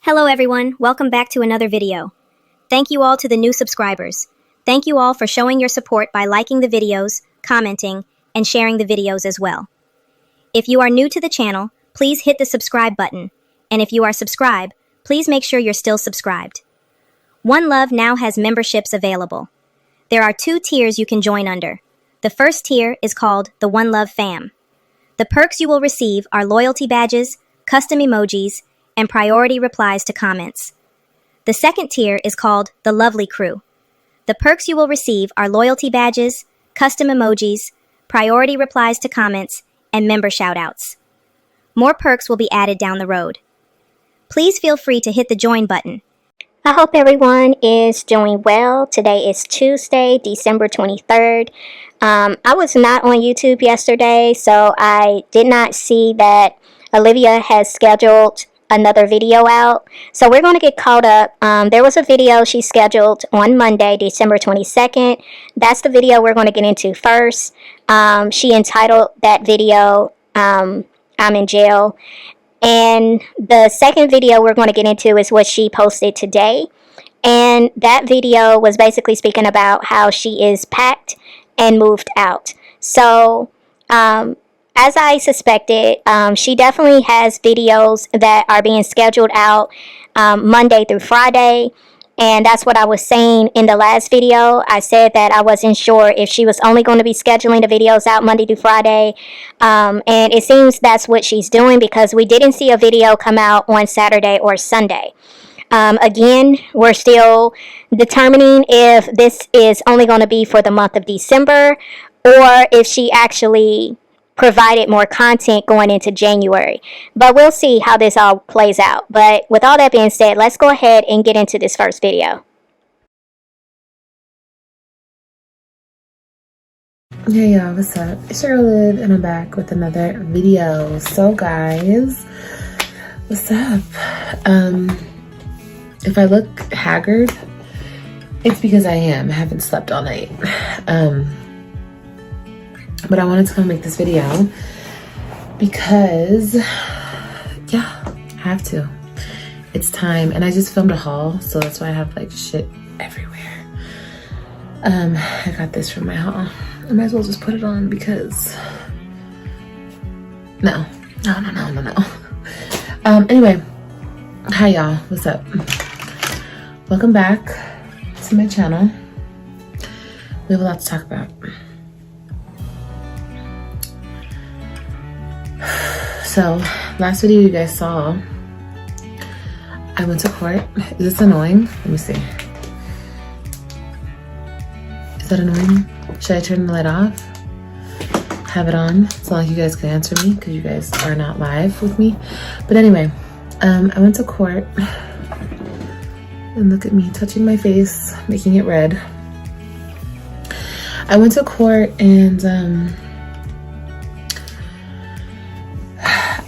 Hello everyone, welcome back to another video. Thank you all to the new subscribers. Thank you all for showing your support by liking the videos, commenting, and sharing the videos as well. If you are new to the channel, please hit the subscribe button. And if you are subscribed, please make sure you're still subscribed. OneLove now has memberships available. There are 2 tiers you can join under. The first tier is called the OneLove Fam. The perks you will receive are loyalty badges, custom emojis, and priority replies to comments. The second tier is called the Lovely Crew. The perks you will receive are loyalty badges, custom emojis, priority replies to comments, and member shoutouts. More perks will be added down the road. Please feel free to hit the join button. I hope everyone is doing well. Today is Tuesday, December 23rd. I was not on YouTube yesterday, so I did not see that Olivia has scheduled another video out. So we're going to get caught up. There was a video she scheduled on Monday, December 22nd. That's the video we're going to get into first. She entitled that video, I'm in jail. And the second video we're going to get into is what she posted today. And that video was basically speaking about how she is packed and moved out. So, as I suspected, she definitely has videos that are being scheduled out Monday through Friday. And that's what I was saying in the last video. I said that I wasn't sure if she was only going to be scheduling the videos out Monday through Friday. And it seems that's what she's doing because we didn't see a video come out on Saturday or Sunday. Again, we're still determining if this is only going to be for the month of December or if she actually provided more content going into January. But we'll see how this all plays out. But with all that being said, let's go ahead and get into this first video. Hey y'all, what's up? It's your Liv and I'm back with another video. So guys, what's up? If I look haggard, it's because I am. I haven't slept all night. But I wanted to come make this video because, yeah, I have to. It's time. And I just filmed a haul, so that's why I have like shit everywhere. I got this from my haul. I might as well just put it on because, no. Anyway, hi y'all, what's up? Welcome back to my channel. We have a lot to talk about. So, last video you guys saw, I went to court. Is this annoying? Let me see. Is that annoying? Should I turn the light off? Have it on? It's not like you guys can answer me because you guys are not live with me. But anyway, I went to court. And look at me touching my face, making it red. I went to court and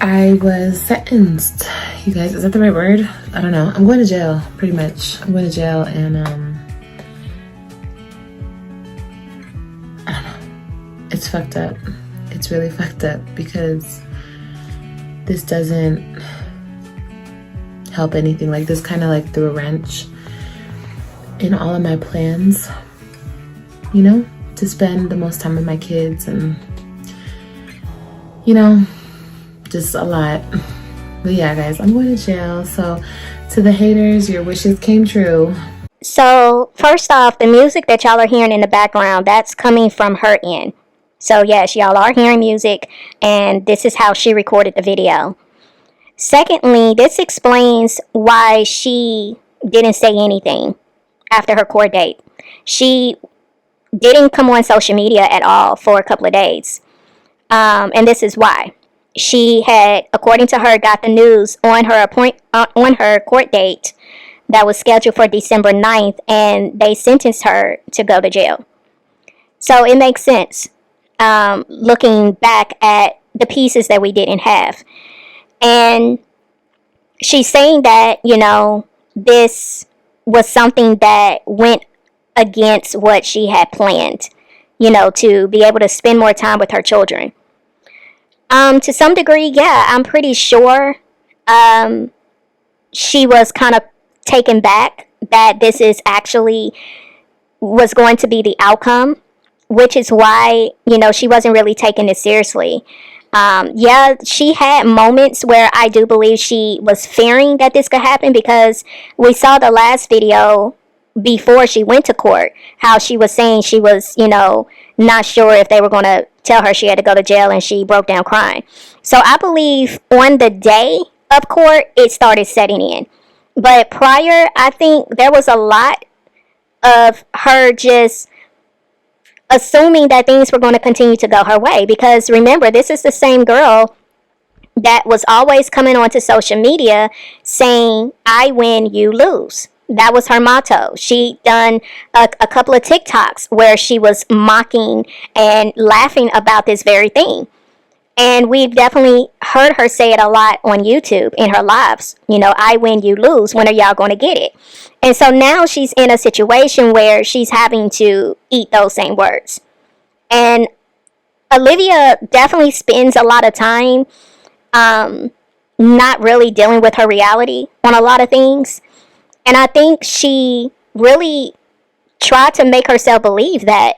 I was sentenced. You guys, is that the right word? I don't know. I'm going to jail, pretty much. I'm going to jail and I don't know. It's fucked up. It's really fucked up because this doesn't help anything. Like this kind of like threw a wrench in all of my plans, you know, to spend the most time with my kids and, you know, just a lot. But yeah, guys, I'm going to jail. So to the haters, your wishes came true. So first off, the music that y'all are hearing in the background, that's coming from her end. So yes, y'all are hearing music and this is how she recorded the video. Secondly, this explains why she didn't say anything after her court date. She didn't come on social media at all for a couple of days. And this is why. She had, according to her, got the news on her court date that was scheduled for December 9th, and they sentenced her to go to jail. So it makes sense, looking back at the pieces that we didn't have. And she's saying that, you know, this was something that went against what she had planned, you know, to be able to spend more time with her children. To some degree, yeah, I'm pretty sure she was kind of taken back that this is actually was going to be the outcome, which is why, she wasn't really taking it seriously. Yeah, she had moments where I do believe she was fearing that this could happen, because we saw the last video before she went to court, how she was saying she was, not sure if they were going to tell her she had to go to jail, and she broke down crying. So I believe on the day of court, it started setting in. But prior, I think there was a lot of her just assuming that things were going to continue to go her way. Because remember, this is the same girl that was always coming onto social media saying, I win, you lose. That was her motto. She done a couple of TikToks where she was mocking and laughing about this very thing. And we've definitely heard her say it a lot on YouTube in her lives. I win, you lose. When are y'all going to get it? And so now she's in a situation where she's having to eat those same words. And Olivia definitely spends a lot of time not really dealing with her reality on a lot of things. And I think she really tried to make herself believe that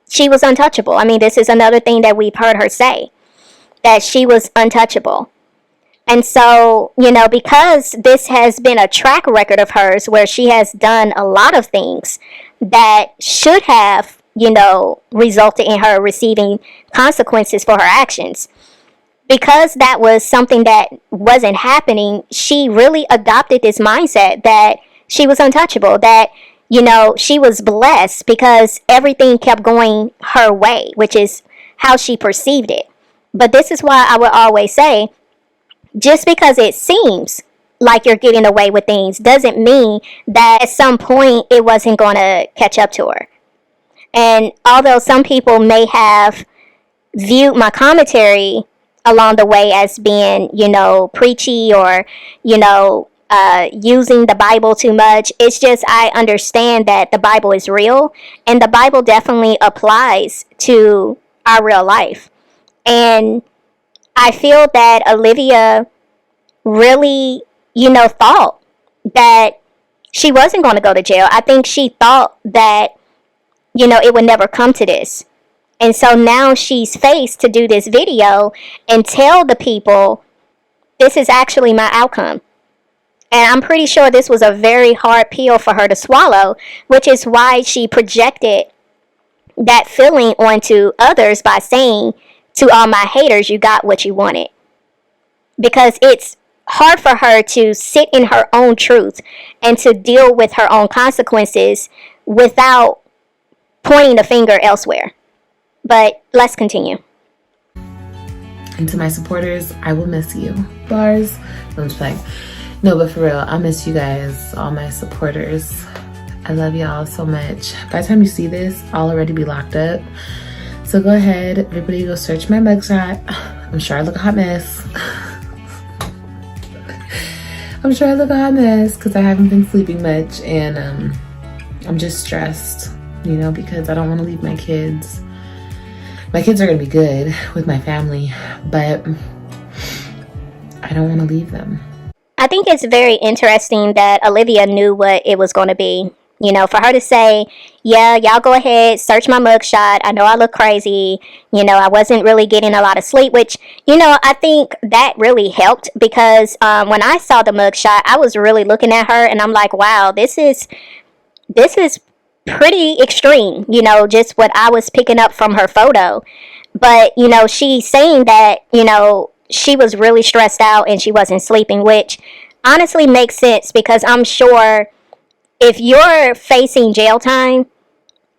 she was untouchable. I mean, this is another thing that we've heard her say, that she was untouchable. And so, because this has been a track record of hers where she has done a lot of things that should have, resulted in her receiving consequences for her actions. Because that was something that wasn't happening, she really adopted this mindset that she was untouchable, that, she was blessed because everything kept going her way, which is how she perceived it. But this is why I would always say, just because it seems like you're getting away with things doesn't mean that at some point it wasn't going to catch up to her. And although some people may have viewed my commentary along the way as being, preachy or, using the Bible too much, it's just I understand that the Bible is real, and the Bible definitely applies to our real life. And I feel that Olivia really, thought that she wasn't going to go to jail. I think she thought that, it would never come to this. And so now she's faced to do this video and tell the people, this is actually my outcome. And I'm pretty sure this was a very hard pill for her to swallow, which is why she projected that feeling onto others by saying, to all my haters, you got what you wanted. Because it's hard for her to sit in her own truth and to deal with her own consequences without pointing the finger elsewhere. But let's continue. And to my supporters, I will miss you. Bars. I'm just playing. No, but for real, I miss you guys, all my supporters. I love y'all so much. By the time you see this, I'll already be locked up. So go ahead, everybody go search my mugshot. I'm sure I look a hot mess. I'm sure I look a hot mess because I haven't been sleeping much, and I'm just stressed, because I don't want to leave my kids. My kids are going to be good with my family, but I don't want to leave them. I think it's very interesting that Olivia knew what it was going to be. For her to say, yeah, y'all go ahead, search my mugshot. I know I look crazy. I wasn't really getting a lot of sleep, which, I think that really helped because when I saw the mugshot, I was really looking at her and I'm like, wow, this is pretty extreme, just what I was picking up from her photo. But, she's saying that, she was really stressed out and she wasn't sleeping, which honestly makes sense because I'm sure if you're facing jail time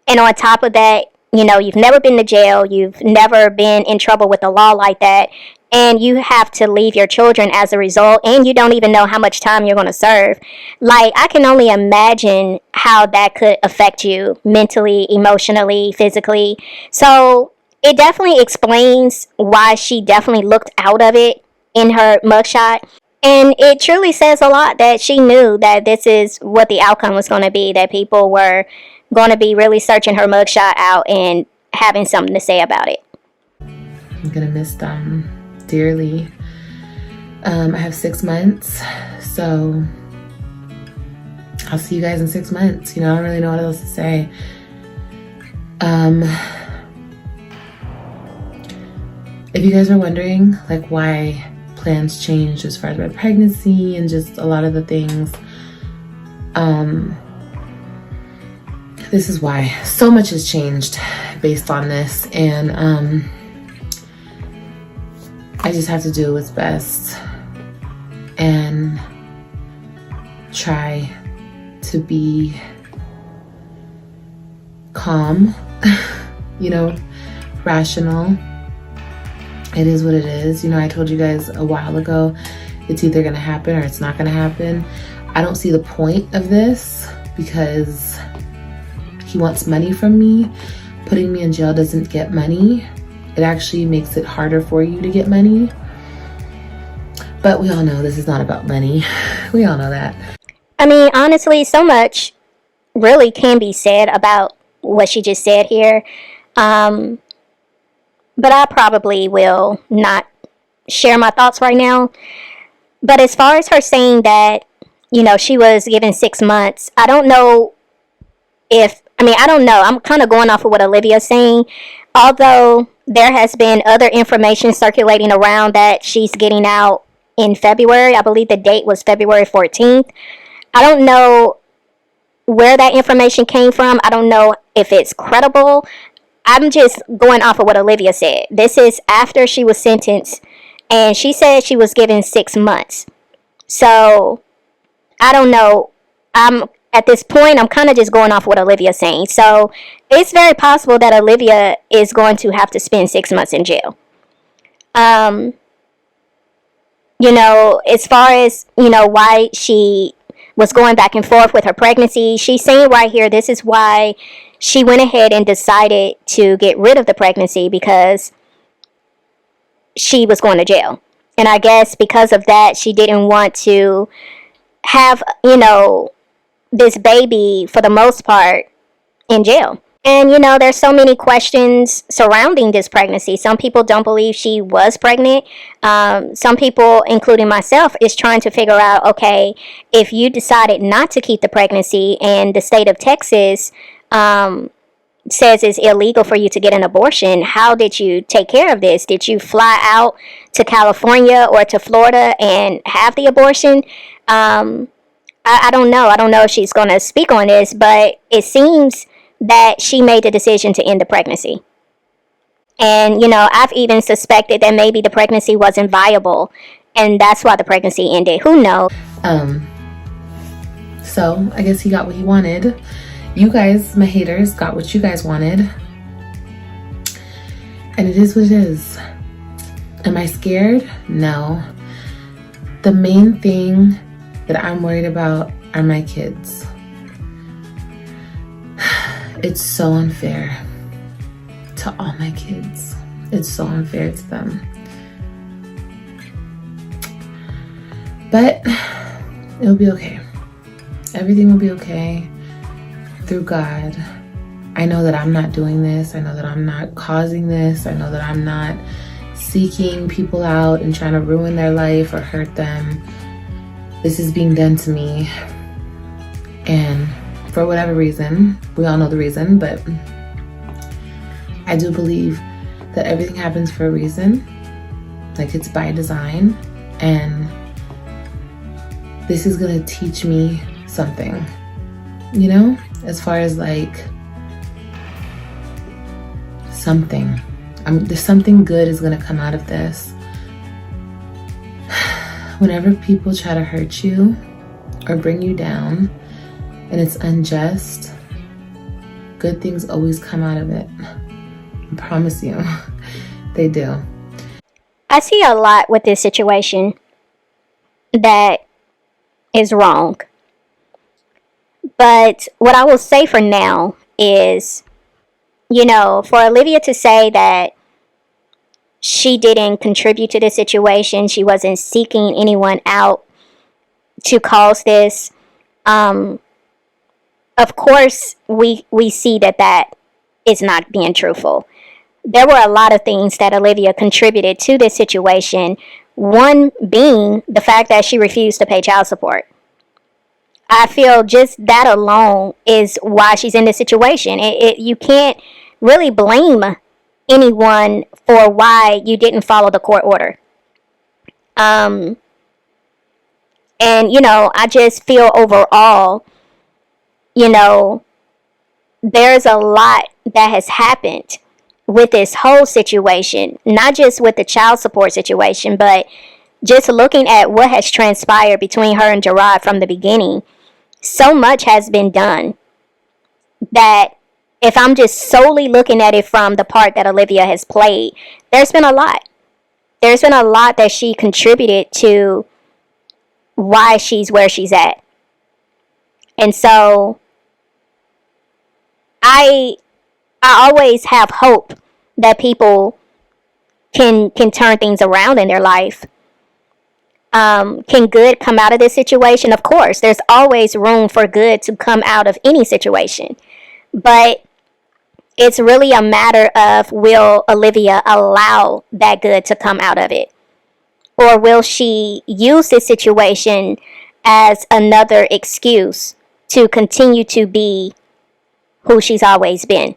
and on top of that, you've never been to jail, you've never been in trouble with the law like that, and you have to leave your children as a result, and you don't even know how much time you're going to serve. Like, I can only imagine how that could affect you mentally, emotionally, physically. So it definitely explains why she definitely looked out of it in her mugshot. And it truly says a lot that she knew that this is what the outcome was going to be, that people were going to be really searching her mugshot out and having something to say about it. I'm going to miss them dearly. I have 6 months, So I'll see you guys in 6 months. You know, I don't really know what else to say. If you guys are wondering like why plans changed as far as my pregnancy and just a lot of the things, this is why. So much has changed based on this, and I just have to do what's best and try to be calm, you know, rational. It is what it is. You know, I told you guys a while ago, it's either gonna happen or it's not gonna happen. I don't see the point of this because he wants money from me. Putting me in jail doesn't get money. It actually makes it harder for you to get money. But we all know this is not about money. We all know that. I mean, honestly, so much really can be said about what she just said here. But I probably will not share my thoughts right now. But as far as her saying that, you know, she was given 6 months, I don't know if, I don't know. I'm kind of going off of what Olivia's saying. Although there has been other information circulating around that she's getting out in February. I believe the date was February 14th. I don't know where that information came from. I don't know if it's credible. I'm just going off of what Olivia said. This is after she was sentenced, and she said she was given 6 months. So, I don't know. At this point, I'm kind of just going off what Olivia's saying. So, it's very possible that Olivia is going to have to spend 6 months in jail. You know, as far as, you know, why she was going back and forth with her pregnancy, she's saying right here, this is why she went ahead and decided to get rid of the pregnancy, because she was going to jail. And I guess because of that, she didn't want to have, you know, this baby, for the most part, in jail. And, you know, there's so many questions surrounding this pregnancy. Some people don't believe she was pregnant. Some people, including myself, is trying to figure out, okay, if you decided not to keep the pregnancy and the state of Texas says it's illegal for you to get an abortion, how did you take care of this? Did you fly out to California or to Florida and have the abortion? I don't know. I don't know if she's going to speak on this, but it seems that she made the decision to end the pregnancy. And, you know, I've even suspected that maybe the pregnancy wasn't viable, and that's why the pregnancy ended. Who knows? So I guess he got what he wanted. You guys, my haters, got what you guys wanted. And it is what it is. Am I scared? No. The main thing that I'm worried about are my kids. It's so unfair to all my kids. It's so unfair to them. But it'll be okay. Everything will be okay through God. I know that I'm not doing this. I know that I'm not causing this. I know that I'm not seeking people out and trying to ruin their life or hurt them. This is being done to me. And for whatever reason, we all know the reason, but I do believe that everything happens for a reason. Like, it's by design. And this is gonna teach me something, you know, as far as like something. There's something good is gonna come out of this. Whenever people try to hurt you or bring you down and it's unjust, good things always come out of it. I promise you, they do. I see a lot with this situation that is wrong. But what I will say for now is, you know, for Olivia to say that she didn't contribute to the situation, she wasn't seeking anyone out to cause this, of course, we see that is not being truthful. There were a lot of things that Olivia contributed to this situation, One being the fact that she refused to pay child support. I feel just that alone is why she's in this situation. You can't really blame anyone for why you didn't follow the court order. And I just feel overall, there's a lot that has happened with this whole situation, not just with the child support situation, but just looking at what has transpired between her and Gerard from the beginning. So much has been done that if I'm just solely looking at it from the part that Olivia has played, there's been a lot. There's been a lot that she contributed to why she's where she's at. And so I always have hope that people can turn things around in their life. Can good come out of this situation? Of course, there's always room for good to come out of any situation. But it's really a matter of, will Olivia allow that good to come out of it? Or will she use this situation as another excuse to continue to be who she's always been?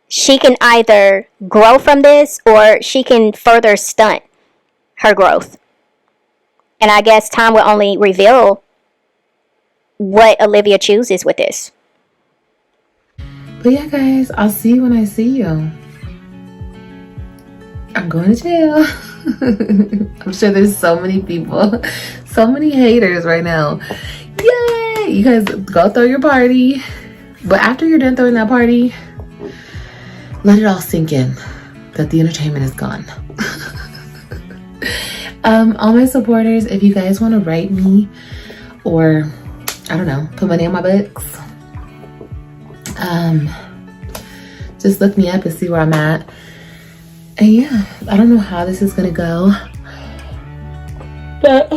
She can either grow from this or she can further stunt her growth. And I guess time will only reveal what Olivia chooses with this. But yeah, guys, I'll see you when I see you. I'm going to jail. I'm sure there's so many people, so many haters right now. Yay! You guys go throw your party. But after you're done throwing that party, let it all sink in that the entertainment is gone. All my supporters, if you guys want to write me or, I don't know, put money on my books, just look me up and see where I'm at. And yeah, I don't know how this is gonna go, but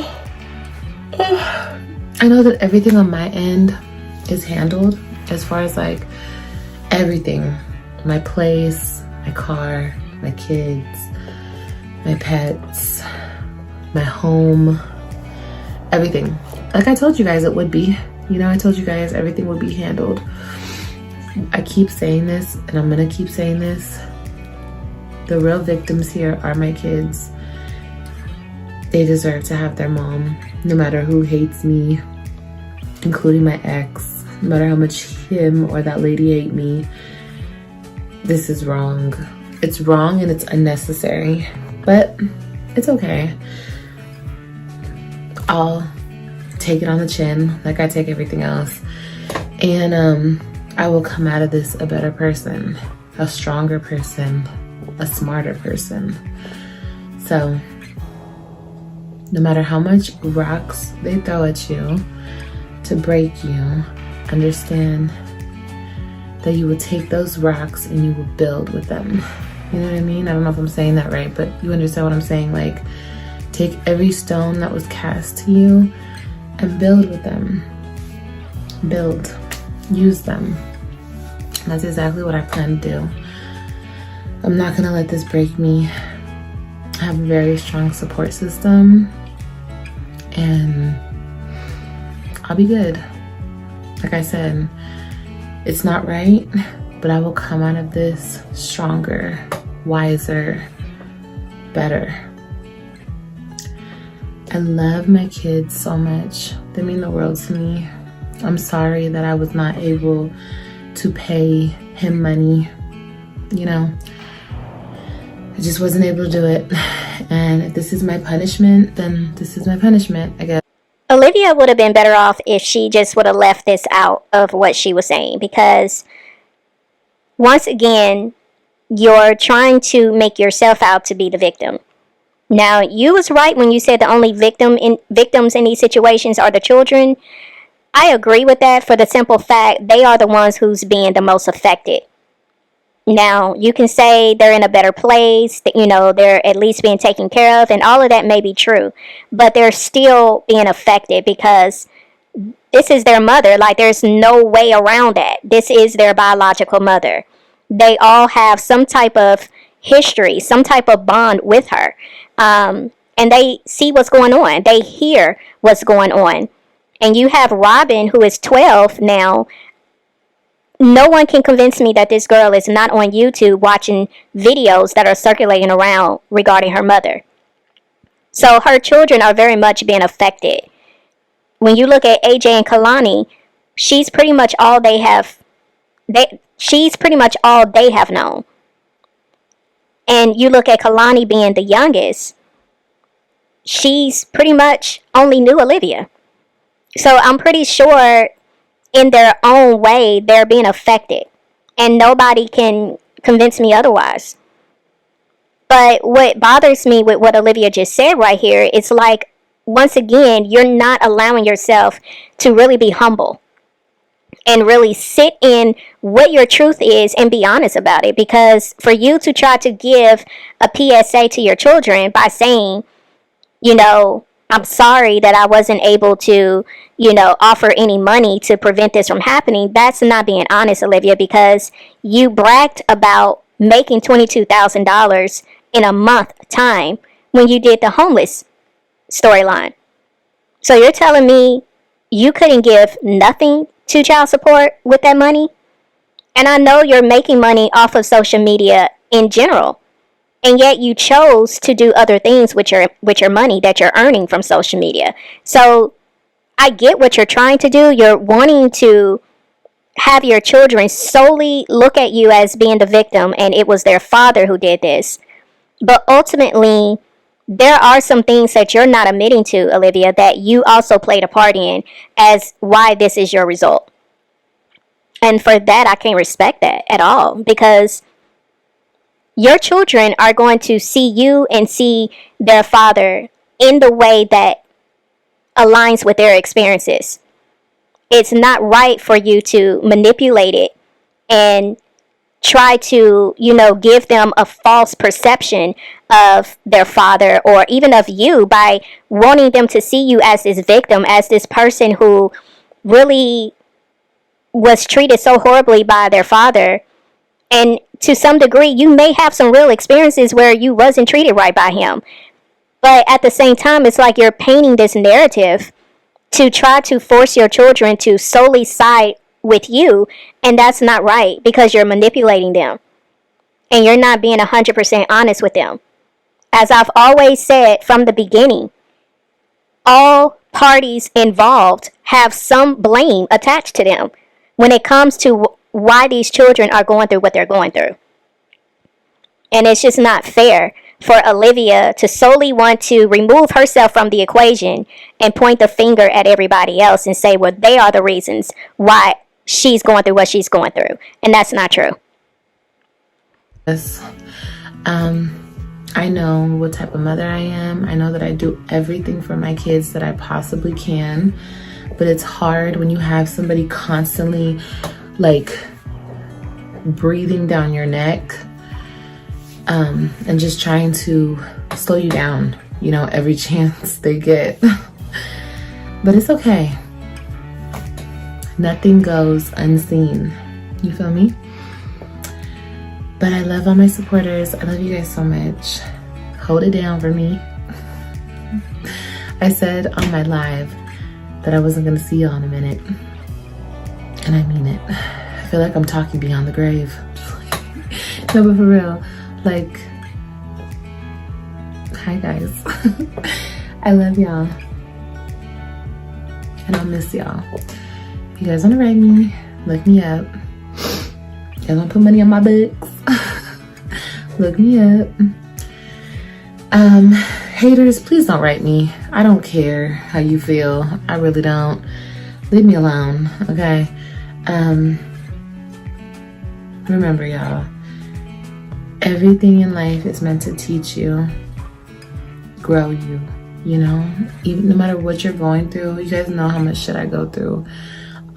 I know that everything on my end is handled, as far as like everything. My place, my car, my kids, my pets, my home, everything. Like I told you guys it would be. I told you guys everything would be handled. I keep saying this, and I'm gonna keep saying this. The real victims here are my kids. They deserve to have their mom, no matter who hates me, including my ex, no matter how much him or that lady hate me. This is wrong. It's wrong and it's unnecessary, but it's okay. I'll take it on the chin like I take everything else. And I will come out of this a better person, a stronger person, a smarter person. So no matter how much rocks they throw at you to break you, understand that you will take those rocks and you will build with them. You know what I mean? I don't know if I'm saying that right, but you understand what I'm saying. Like, take every stone that was cast to you and build with them. Build. Use them. That's exactly what I plan to do. I'm not gonna let this break me. I have a very strong support system and I'll be good. Like I said, it's not right, but I will come out of this stronger, wiser, better. I love my kids so much. They mean the world to me. I'm sorry that I was not able to pay him money. I just wasn't able to do it. And if this is my punishment, then this is my punishment, I guess. Olivia would have been better off if she just would have left this out of what she was saying, because once again, you're trying to make yourself out to be the victim. Now, you was right when you said the only victims in these situations are the children. I agree with that for the simple fact they are the ones who's being the most affected. Now, you can say they're in a better place, that, they're at least being taken care of, and all of that may be true, but they're still being affected because this is their mother. Like, there's no way around that. This is their biological mother. They all have some type of history, some type of bond with her. And and they see what's going on. They hear what's going on. And you have Robin, who is 12 now. No one can convince me that this girl is not on YouTube watching videos that are circulating around regarding her mother. So her children are very much being affected. When you look at AJ and Kalani, she's pretty much all they have. She's pretty much all they have known. And you look at Kalani being the youngest, she's pretty much only knew Olivia. So I'm pretty sure in their own way, they're being affected. And nobody can convince me otherwise. But what bothers me with what Olivia just said right here, it's like, once again, you're not allowing yourself to really be humble. And really sit in what your truth is and be honest about it. Because for you to try to give a PSA to your children by saying, you know, I'm sorry that I wasn't able to, you know, offer any money to prevent this from happening. That's not being honest, Olivia, because you bragged about making $22,000 in a month time when you did the homeless storyline. So you're telling me you couldn't give nothing to child support with that money? And I know you're making money off of social media in general. And yet you chose to do other things with your money that you're earning from social media. So I get what you're trying to do. You're wanting to have your children solely look at you as being the victim and it was their father who did this. But ultimately, there are some things that you're not admitting to, Olivia, that you also played a part in as why this is your result. And for that, I can't respect that at all, because your children are going to see you and see their father in the way that aligns with their experiences. It's not right for you to manipulate it and try to, you know, give them a false perception of their father or even of you by wanting them to see you as this victim, as this person who really was treated so horribly by their father. And to some degree, you may have some real experiences where you wasn't treated right by him. But at the same time, it's like you're painting this narrative to try to force your children to solely side with you. And that's not right, because you're manipulating them. And you're not being 100% honest with them. As I've always said from the beginning, all parties involved have some blame attached to them when it comes to why these children are going through what they're going through. And it's just not fair for Olivia to solely want to remove herself from the equation and point the finger at everybody else and say, well, they are the reasons why she's going through what she's going through. And that's not true. Yes. I know what type of mother I am. I know that I do everything for my kids that I possibly can. But it's hard when you have somebody constantly like breathing down your neck and just trying to slow you down, you know, every chance they get. But it's okay. Nothing goes unseen. You feel me? But I love all my supporters. I love you guys so much. Hold it down for me. I said on my live that I wasn't gonna see y'all in a minute. And I mean it. I feel like I'm talking beyond the grave. No, but for real. Like, hi guys. I love y'all. And I'll miss y'all. If you guys wanna write me, look me up. You guys wanna put money on my books? Look me up. Haters, please don't write me. I don't care how you feel. I really don't. Leave me alone, okay? Remember, y'all, everything in life is meant to teach you, grow you, you know? Even no matter what you're going through, you guys know how much shit I go through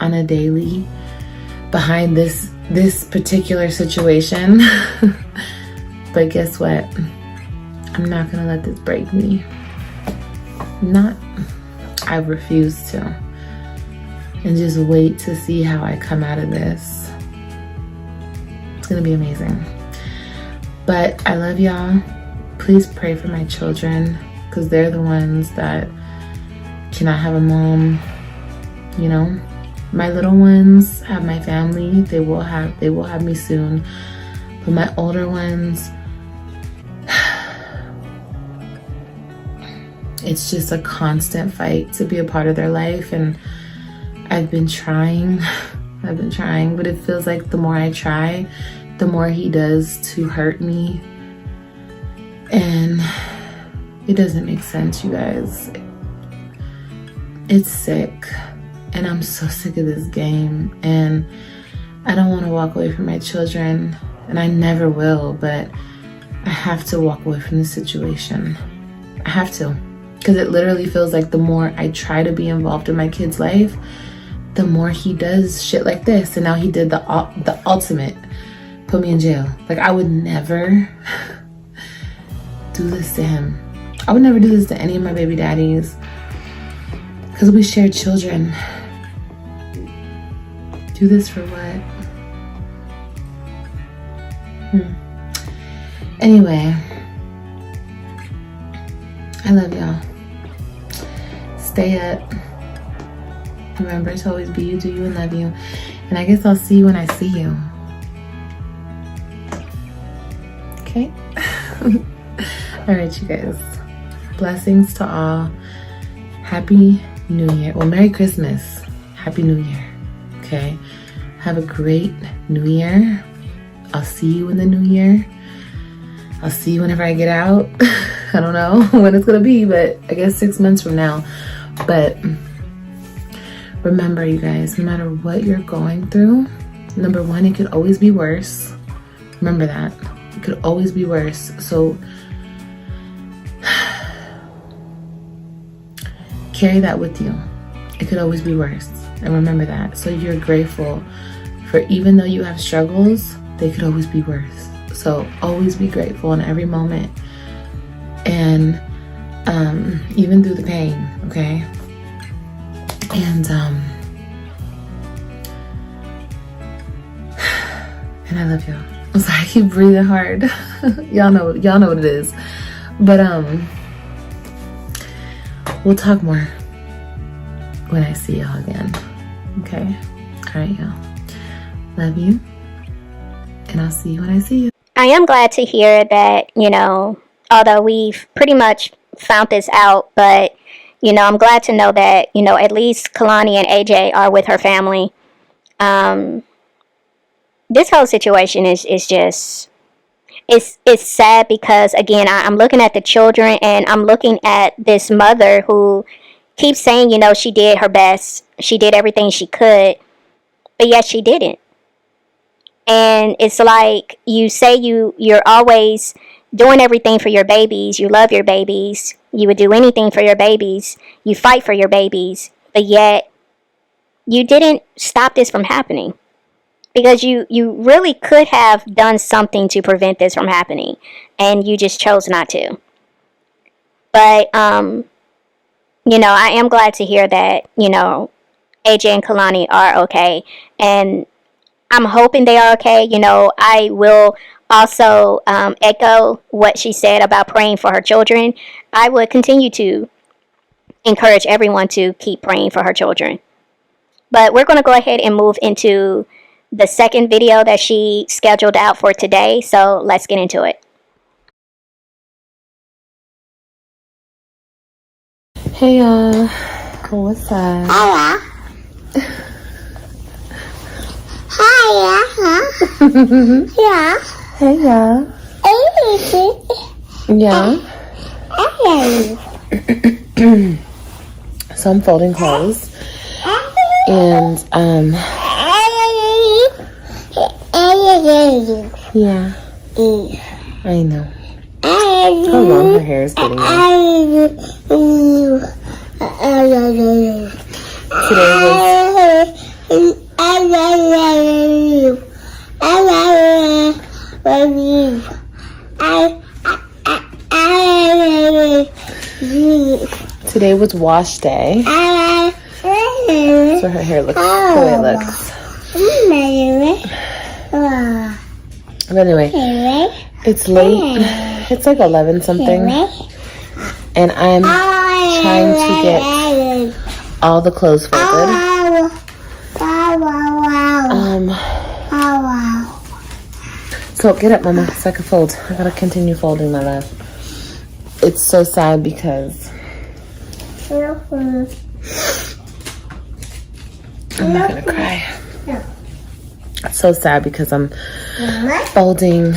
on a daily behind this particular situation. But guess what? I'm not gonna let this break me. I refuse to. And just wait to see how I come out of this. It's gonna be amazing. But I love y'all. Please pray for my children. because they're the ones that cannot have a mom, you know. My little ones have my family. They will have me soon. But my older ones, it's just a constant fight to be a part of their life. And I've been trying, but it feels like the more I try, the more he does to hurt me. And it doesn't make sense, you guys. It's sick. And I'm so sick of this game. And I don't want to walk away from my children. And I never will, but I have to walk away from the situation. I have to. Because it literally feels like the more I try to be involved in my kid's life, the more he does shit like this. And now he did the ultimate, put me in jail. Like, I would never do this to him. I would never do this to any of my baby daddies, because we share children. Do this for what? Anyway, I love y'all. Stay up. Remember to always be you, do you, and love you. And I guess I'll see you when I see you. Okay? All right, you guys. Blessings to all. Happy New Year. Well, Merry Christmas. Happy New Year. Okay? Have a great New Year. I'll see you in the new year. I'll see you whenever I get out. I don't know when it's gonna be, but I guess 6 months from now. But remember, you guys, no matter what you're going through, number one, it could always be worse. Remember that. It could always be worse. So carry that with you. It could always be worse. And remember that. So you're grateful for, even though you have struggles, they could always be worse. So always be grateful in every moment. And even through the pain, okay? And I love y'all. I'm sorry, I keep breathing hard. y'all know what it is. But we'll talk more when I see y'all again. Okay? All right, y'all. Love you. And I'll see you when I see you. I am glad to hear that, although we've pretty much found this out, but, I'm glad to know that, at least Kalani and AJ are with her family. This whole situation is just, it's sad because, again, I'm looking at the children and I'm looking at this mother who keeps saying, she did her best. She did everything she could, but yet she didn't. And it's like you say you're always doing everything for your babies. You love your babies. You would do anything for your babies. You fight for your babies. But yet you didn't stop this from happening. Because you really could have done something to prevent this from happening. And you just chose not to. But, I am glad to hear that, AJ and Kalani are okay. And I'm hoping they are okay. I will also echo what she said about praying for her children. I would continue to encourage everyone to keep praying for her children. But we're going to go ahead and move into the second video that she scheduled out for today. So let's get into it. Hey y'all. What's up? Hiya. Yeah. Hey y'all. Yeah. So I'm folding clothes. And yeah. I know. How long her hair is getting. Today was wash day. So her hair looks the way it looks. But anyway, it's late. It's like 11 something. And I'm trying to get all the clothes folded. So get up, Mama, so I can fold. I gotta continue folding, my love. It's so sad because I'm not gonna cry. It's so sad because I'm folding,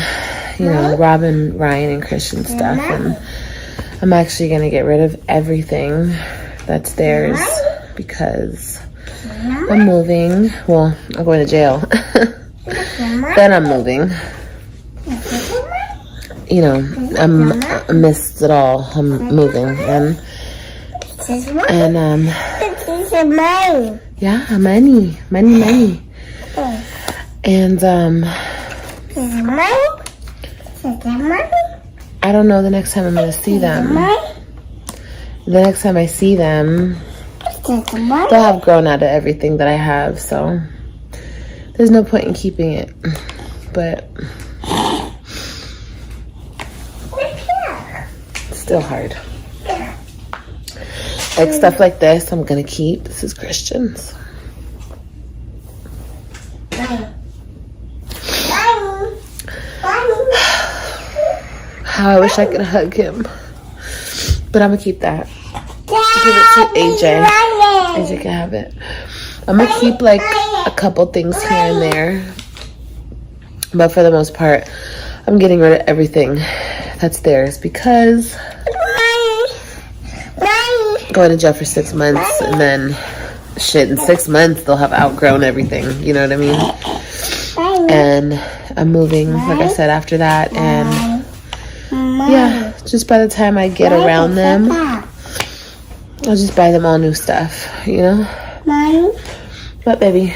you know, Robin, Ryan, and Christian stuff, and I'm actually gonna get rid of everything that's theirs because I'm moving. Well, I'm going to jail. Then I'm moving. You know, I missed it all. I'm moving, and yeah, money, and I don't know the next time I'm gonna see them. The next time I see them, they'll have grown out of everything that I have, so there's no point in keeping it. But it's still hard. Like stuff like this, I'm gonna keep. This is Christian's. How I wish I could hug him. But I'm gonna keep that. Give it to AJ. AJ can have it. I'm gonna keep like a couple things here and there. But for the most part, I'm getting rid of everything that's theirs because going to jail for 6 months and then shit, in 6 months they'll have outgrown everything. You know what I mean? And I'm moving, like I said, after that, and yeah, just by the time I get around them, I'll just buy them all new stuff, you know? But baby,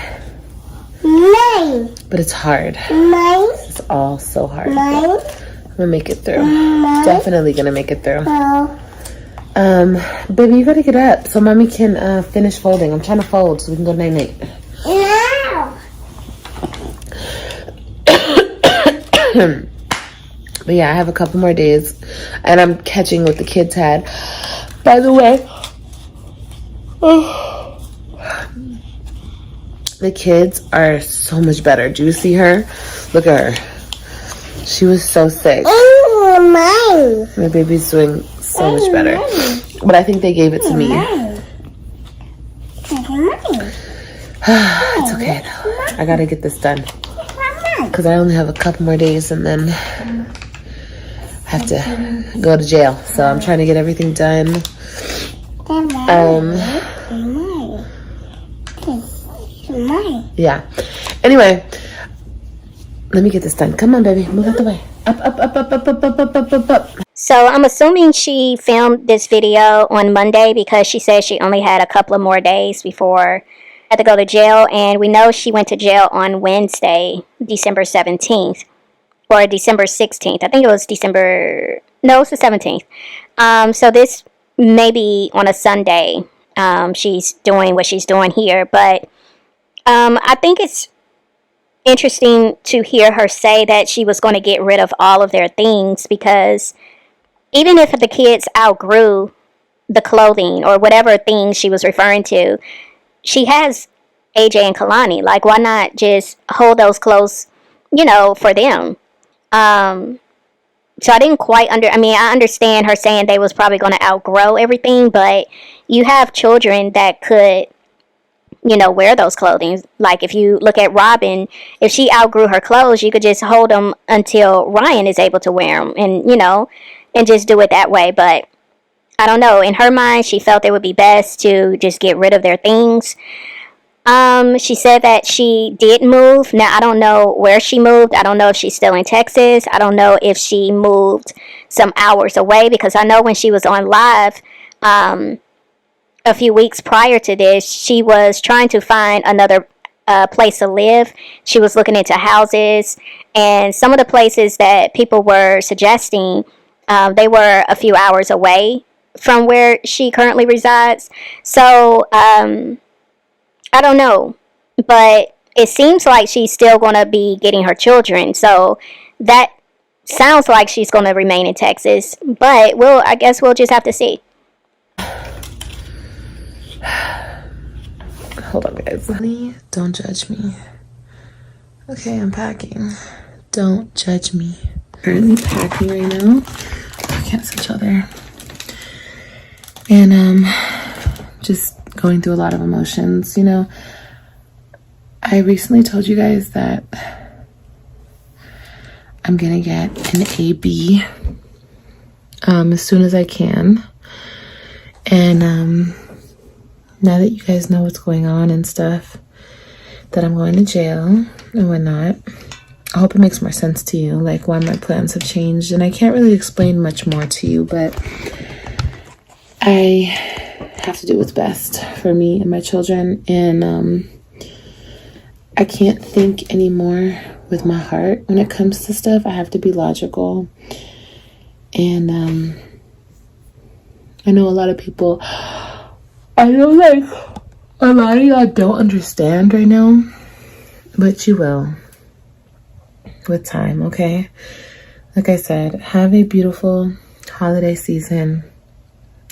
but it's hard. It's all so hard. I'm gonna make it through. Definitely gonna make it through. Baby, you gotta get up so mommy can finish folding. I'm trying to fold so we can go night-night. But yeah, I have a couple more days and I'm catching what the kids had. By the way, the kids are so much better. Do you see her? Look at her. She was so sick. My baby's doing so much better. But I think they gave it to me. It's okay though. I gotta get this done. Because I only have a couple more days and then I have to go to jail. So I'm trying to get everything done. Yeah. Anyway, let me get this done. Come on, baby. Move out the way. Up. So I'm assuming she filmed this video on Monday because she said she only had a couple of more days before had to go to jail, and we know she went to jail on Wednesday, December 17th, or December 16th. I think it was it's the 17th. So this may be on a Sunday. She's doing what she's doing here, but I think it's interesting to hear her say that she was going to get rid of all of their things, because even if the kids outgrew the clothing or whatever things she was referring to, she has AJ and Kalani. Like, why not just hold those clothes, you know, for them? So I didn't quite I understand her saying they was probably going to outgrow everything, but you have children that could, you know, wear those clothing. Like, if you look at Robin, if she outgrew her clothes, you could just hold them until Ryan is able to wear them, and, you know, and just do it that way. But I don't know. In her mind, she felt it would be best to just get rid of their things. She said that she did move. Now, I don't know where she moved. I don't know if she's still in Texas. I don't know if she moved some hours away, because I know when she was on live a few weeks prior to this, she was trying to find another place to live. She was looking into houses, and some of the places that people were suggesting, they were a few hours away from where she currently resides. So I don't know, but it seems like she's still going to be getting her children. So that sounds like she's going to remain in Texas, but I guess we'll just have to see. Hold on, guys. Honey, don't judge me. Okay, I'm packing. Don't judge me. Currently packing right now. I can't see each other. And just going through a lot of emotions. You know, I recently told you guys that I'm gonna get an AB as soon as I can. And now that you guys know what's going on and stuff, that I'm going to jail and whatnot, I hope it makes more sense to you, like why my plans have changed. And I can't really explain much more to you, but I have to do what's best for me and my children. And I can't think anymore with my heart when it comes to stuff. I have to be logical. And I know a lot of people, I know like a lot of y'all don't understand right now, but you will with time, okay? Like I said, have a beautiful holiday season.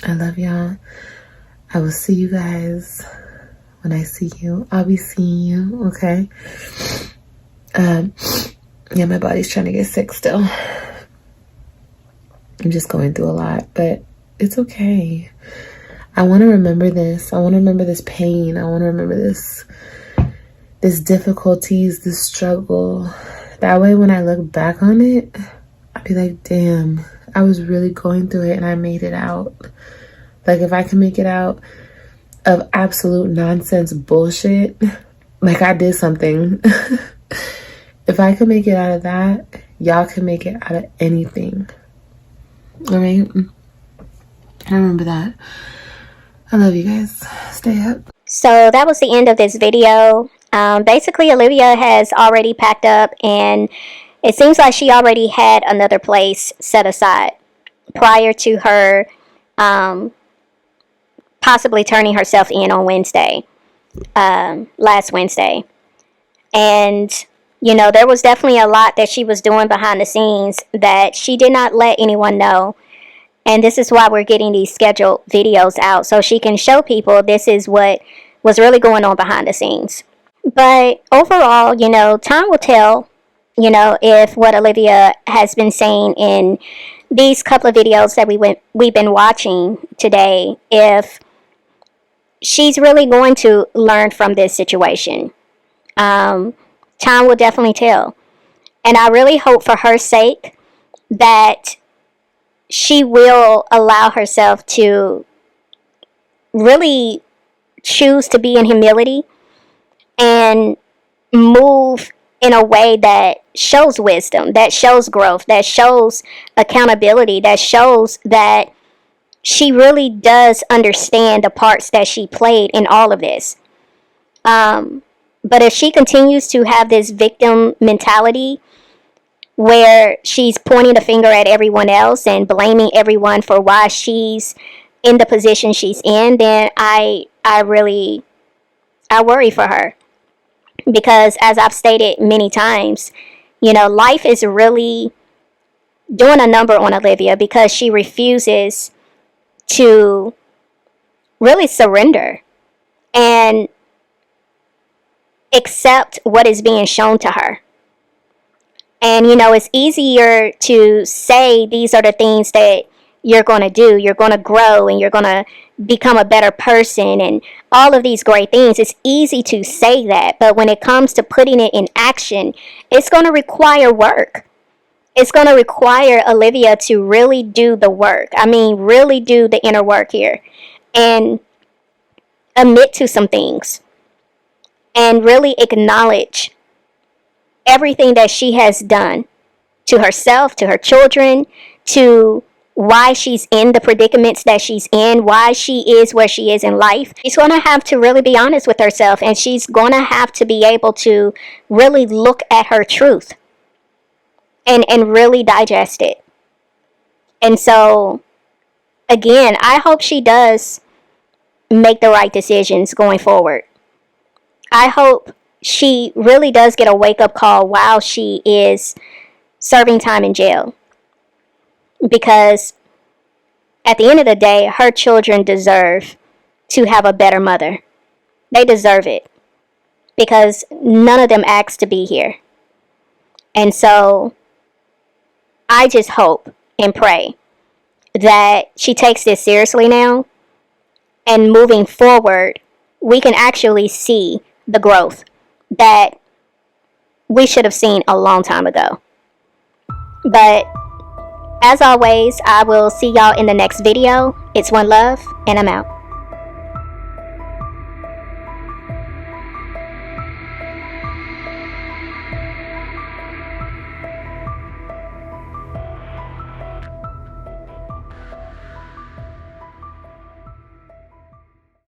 I love y'all. I will see you guys when I see you. I'll be seeing you, okay? Yeah, my body's trying to get sick still. I'm just going through a lot, but it's okay. I want to remember this. I want to remember this pain. I want to remember this difficulties, this struggle. That way, when I look back on it, I'll be like, damn, I was really going through it and I made it out. Like, if I can make it out of absolute nonsense bullshit, like I did something. If I can make it out of that, y'all can make it out of anything. All right? I remember that. I love you guys. Stay up. So that was the end of this video. Basically, Olivia has already packed up, and it seems like she already had another place set aside prior to her possibly turning herself in on Wednesday, last Wednesday. And, you know, there was definitely a lot that she was doing behind the scenes that she did not let anyone know. And this is why we're getting these scheduled videos out, so she can show people this is what was really going on behind the scenes. But overall, you know, time will tell, you know, if what Olivia has been saying in these couple of videos that we've been watching today, if she's really going to learn from this situation. Time will definitely tell. And I really hope for her sake that she will allow herself to really choose to be in humility and move in a way that shows wisdom, that shows growth, that shows accountability, that shows that she really does understand the parts that she played in all of this. But if she continues to have this victim mentality where she's pointing the finger at everyone else and blaming everyone for why she's in the position she's in, then I worry for her. Because as I've stated many times, you know, life is really doing a number on Olivia because she refuses to really surrender and accept what is being shown to her. And, you know, it's easier to say these are the things that you're going to do. You're going to grow and you're going to become a better person and all of these great things. It's easy to say that. But when it comes to putting it in action, it's going to require work. It's going to require Olivia to really do the work. I mean, really do the inner work here and admit to some things and really acknowledge everything that she has done to herself, to her children, to why she's in the predicaments that she's in, why she is where she is in life. She's going to have to really be honest with herself, and she's going to have to be able to really look at her truth and really digest it. And so, again, I hope she does make the right decisions going forward. I hope she really does get a wake-up call while she is serving time in jail. Because at the end of the day, her children deserve to have a better mother. They deserve it. Because none of them asked to be here. And so I just hope and pray that she takes this seriously now, and moving forward, we can actually see the growth that we should have seen a long time ago. But as always, I will see y'all in the next video. It's OneLove, and I'm out.